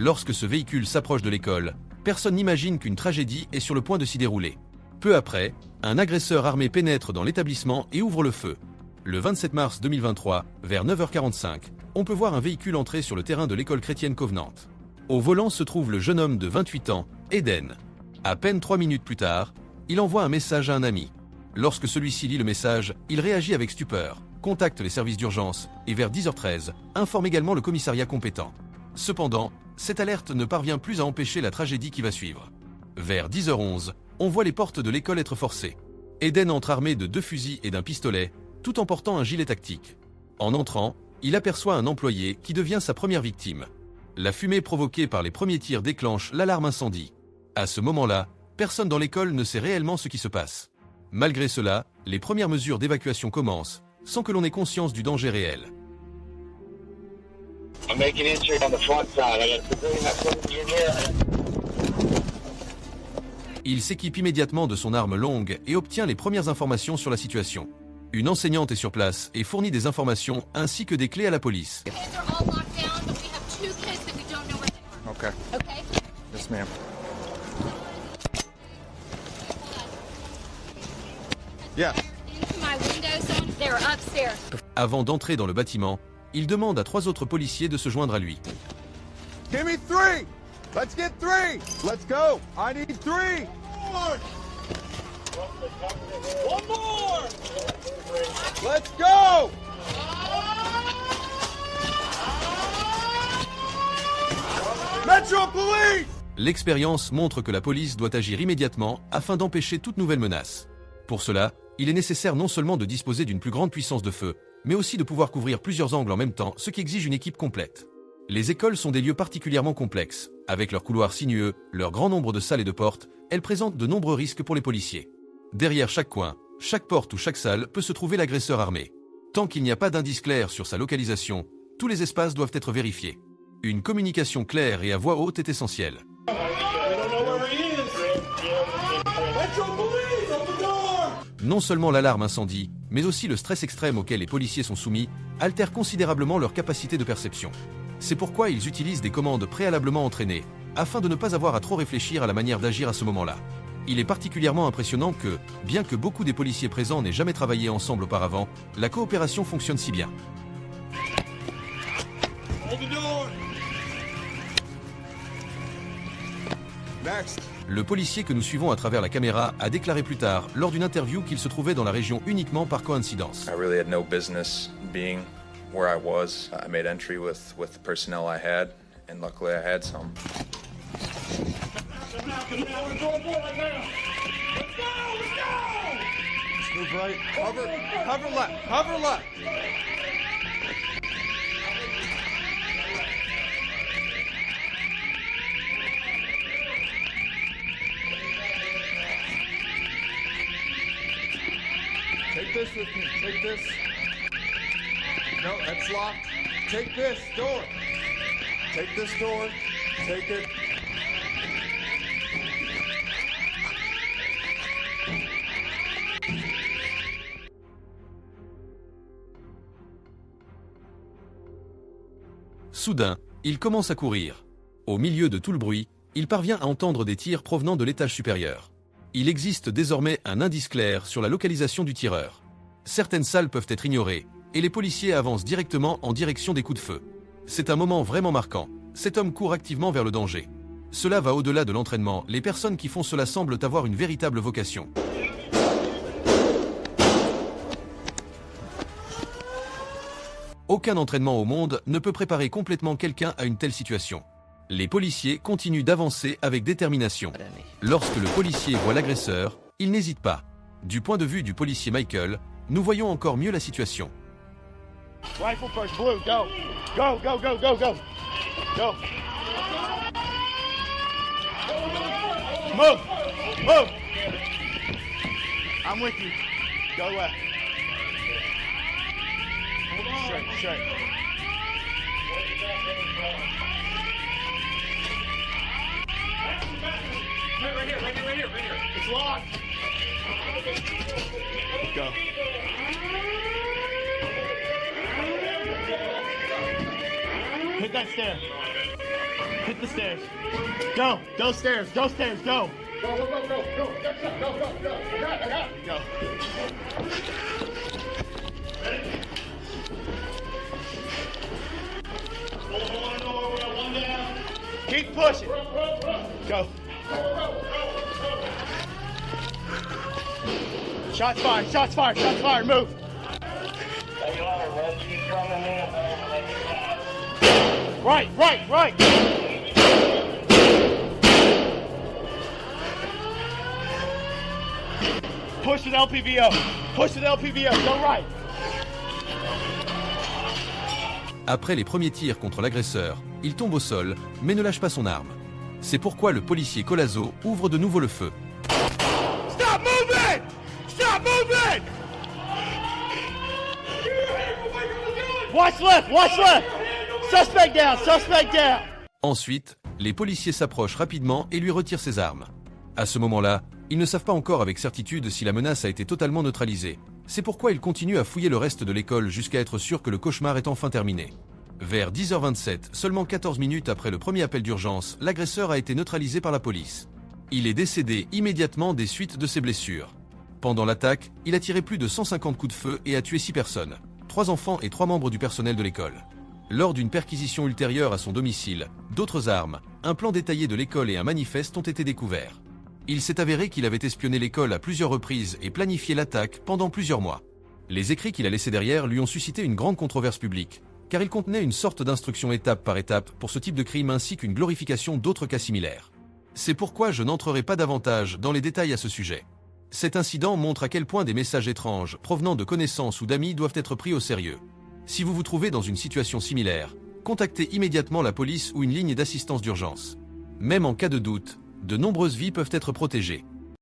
Lorsque ce véhicule s'approche de l'école, personne n'imagine qu'une tragédie est sur le point de s'y dérouler. Peu après, un agresseur armé pénètre dans l'établissement et ouvre le feu. Le 27 mars 2023, vers 9h45, on peut voir un véhicule entrer sur le terrain de l'école chrétienne Covenant. Au volant se trouve le jeune homme de 28 ans, Eden. À peine 3 minutes plus tard, il envoie un message à un ami. Lorsque celui-ci lit le message, il réagit avec stupeur, contacte les services d'urgence et vers 10h13, informe également le commissariat compétent. Cependant, cette alerte ne parvient plus à empêcher la tragédie qui va suivre. Vers 10h11, on voit les portes de l'école être forcées. Eden entre armé de 2 fusils et d'un pistolet, tout en portant un gilet tactique. En entrant, il aperçoit un employé qui devient sa première victime. La fumée provoquée par les premiers tirs déclenche l'alarme incendie. À ce moment-là, personne dans l'école ne sait réellement ce qui se passe. Malgré cela, les premières mesures d'évacuation commencent, sans que l'on ait conscience du danger réel. Il s'équipe immédiatement de son arme longue et obtient les premières informations sur la situation. Une enseignante est sur place et fournit des informations ainsi que des clés à la police. Okay. Yes, ma'am. Yeah. Avant d'entrer dans le bâtiment, il demande à 3 autres policiers de se joindre à lui. Give me 3! Let's get 3! Let's go! I need 3! One more! Let's go! Metro Police! L'expérience montre que la police doit agir immédiatement afin d'empêcher toute nouvelle menace. Pour cela, il est nécessaire non seulement de disposer d'une plus grande puissance de feu, mais aussi de pouvoir couvrir plusieurs angles en même temps, ce qui exige une équipe complète. Les écoles sont des lieux particulièrement complexes. Avec leurs couloirs sinueux, leur grand nombre de salles et de portes, elles présentent de nombreux risques pour les policiers. Derrière chaque coin, chaque porte ou chaque salle peut se trouver l'agresseur armé. Tant qu'il n'y a pas d'indice clair sur sa localisation, tous les espaces doivent être vérifiés. Une communication claire et à voix haute est essentielle. Non seulement l'alarme incendie, mais aussi le stress extrême auquel les policiers sont soumis, altèrent considérablement leur capacité de perception. C'est pourquoi ils utilisent des commandes préalablement entraînées, afin de ne pas avoir à trop réfléchir à la manière d'agir à ce moment-là. Il est particulièrement impressionnant que, bien que beaucoup des policiers présents n'aient jamais travaillé ensemble auparavant, la coopération fonctionne si bien. Next. Le policier que nous suivons à travers la caméra a déclaré plus tard, lors d'une interview, qu'il se trouvait dans la région uniquement par coïncidence. I really had no business being where I was. I made entry with the personnel I had, and luckily I had some. Move right. Cover left. Cover left. Take this with me. Take this. No, that's locked. Take this door. Take this door. Take it. Soudain, il commence à courir. Au milieu de tout le bruit, il parvient à entendre des tirs provenant de l'étage supérieur. Il existe désormais un indice clair sur la localisation du tireur. Certaines salles peuvent être ignorées, et les policiers avancent directement en direction des coups de feu. C'est un moment vraiment marquant. Cet homme court activement vers le danger. Cela va au-delà de l'entraînement, les personnes qui font cela semblent avoir une véritable vocation. Aucun entraînement au monde ne peut préparer complètement quelqu'un à une telle situation. Les policiers continuent d'avancer avec détermination. Lorsque le policier voit l'agresseur, il n'hésite pas. Du point de vue du policier Michael, nous voyons encore mieux la situation. Rifle first, blue, go. Go, go, go, go, go. Go. Move. Move. I'm with you. Go left. Straight, straight. Right here, right here, right here, right here. It's locked. Go. Hit that stair. Hit the stairs. Go. Go stairs. Go stairs. Go. Go, go, go, go, go. Go, go, go. I got it. Go. Ready? One down. Keep pushing. Go. Shots fired. Shots fired. Shots fired. Move. Right, right, right. Push with LPVO. Push with LPVO. Go right. Après les premiers tirs contre l'agresseur, il tombe au sol, mais ne lâche pas son arme. C'est pourquoi le policier Colazo ouvre de nouveau le feu. Stop moving! Stop moving! Watch left! Watch left! Suspect down! Suspect down! Ensuite, les policiers s'approchent rapidement et lui retirent ses armes. À ce moment-là, ils ne savent pas encore avec certitude si la menace a été totalement neutralisée. C'est pourquoi ils continuent à fouiller le reste de l'école jusqu'à être sûrs que le cauchemar est enfin terminé. Vers 10h27, seulement 14 minutes après le premier appel d'urgence, l'agresseur a été neutralisé par la police. Il est décédé immédiatement des suites de ses blessures. Pendant l'attaque, il a tiré plus de 150 coups de feu et a tué 6 personnes, 3 enfants et 3 membres du personnel de l'école. Lors d'une perquisition ultérieure à son domicile, d'autres armes, un plan détaillé de l'école et un manifeste ont été découverts. Il s'est avéré qu'il avait espionné l'école à plusieurs reprises et planifié l'attaque pendant plusieurs mois. Les écrits qu'il a laissés derrière lui ont suscité une grande controverse publique, car ils contenaient une sorte d'instruction étape par étape pour ce type de crime ainsi qu'une glorification d'autres cas similaires. C'est pourquoi je n'entrerai pas davantage dans les détails à ce sujet. Cet incident montre à quel point des messages étranges provenant de connaissances ou d'amis doivent être pris au sérieux. Si vous vous trouvez dans une situation similaire, contactez immédiatement la police ou une ligne d'assistance d'urgence. Même en cas de doute, de nombreuses vies peuvent être protégées.